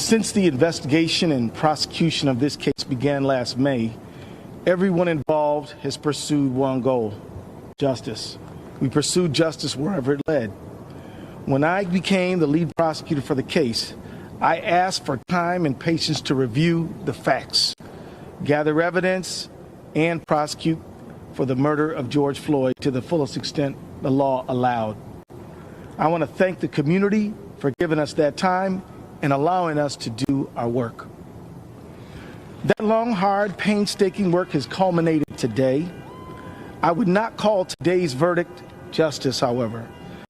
Since the investigation and prosecution of this case began last May, everyone involved has pursued one goal: justice. We pursued justice wherever it led. When I became the lead prosecutor for the case, I asked for time and patience to review the facts, gather evidence, and prosecute for the murder of George Floyd to the fullest extent the law allowed. I want to thank the community for giving us that time and allowing us to do our work. That long, hard, painstaking work has culminated today. I would not call today's verdict justice, however,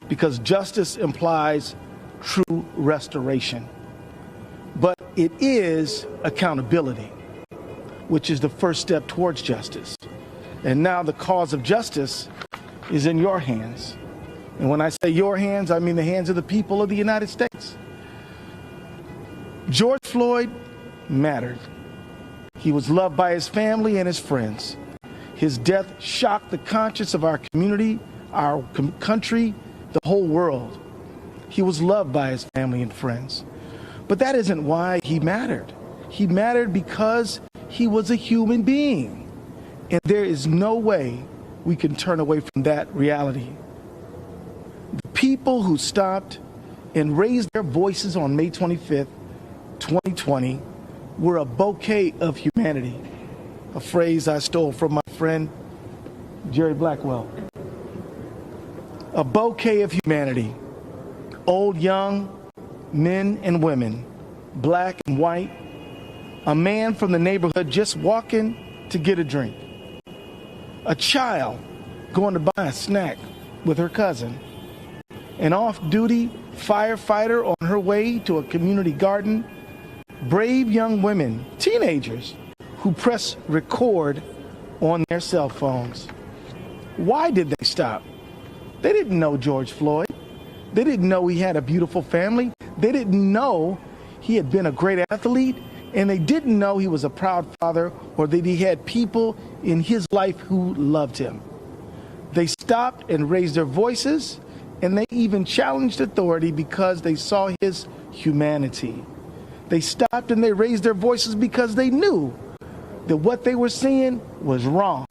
because justice implies true restoration. But it is accountability, which is the first step towards justice. And now the cause of justice is in your hands. And when I say your hands, I mean the hands of the people of the United States. George Floyd mattered. He was loved by his family and his friends. His death shocked the conscience of our community, our country, the whole world. He was loved by his family and friends. But that isn't why he mattered. He mattered because he was a human being. And there is no way we can turn away from that reality. The people who stopped and raised their voices on May 25th, 2020, were a bouquet of humanity, a phrase I stole from my friend Jerry Blackwell. A bouquet of humanity, old, young, men and women, black and white, a man from the neighborhood just walking to get a drink, a child going to buy a snack with her cousin, an off-duty firefighter on her way to a community garden, brave young women, teenagers, who press record on their cell phones. Why did they stop? They didn't know George Floyd. They didn't know he had a beautiful family. They didn't know he had been a great athlete. And they didn't know he was a proud father or that he had people in his life who loved him. They stopped and raised their voices, and they even challenged authority because they saw his humanity. They stopped and they raised their voices because they knew that what they were seeing was wrong.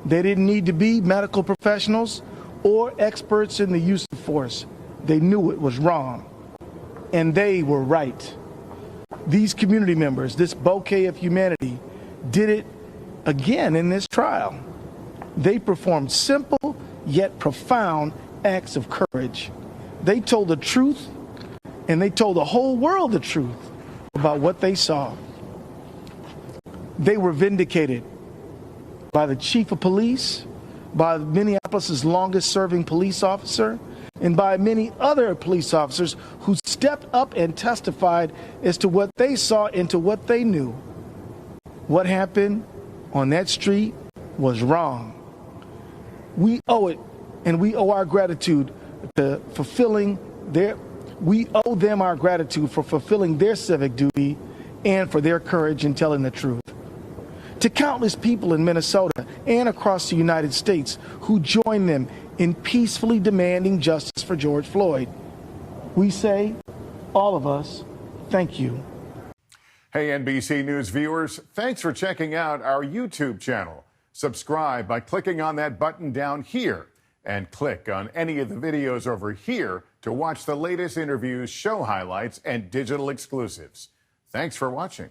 They didn't need to be medical professionals or experts in the use of force. They knew it was wrong, and they were right. These community members, this bouquet of humanity, did it again in this trial. They performed simple yet profound acts of courage. They told the truth, and they told the whole world the truth about what they saw. They were vindicated by the chief of police, by Minneapolis' longest-serving police officer, and by many other police officers who stepped up and testified as to what they saw and to what they knew. What happened on that street was wrong. We owe it, and we owe our gratitude to we owe them our gratitude for fulfilling their civic duty and for their courage in telling the truth. To countless people in Minnesota and across the United States who joined them in peacefully demanding justice for George Floyd, we say, all of us, thank you. Hey, NBC News viewers, thanks for checking out our YouTube channel. Subscribe by clicking on that button down here and click on any of the videos over here to watch the latest interviews, show highlights, and digital exclusives. Thanks for watching.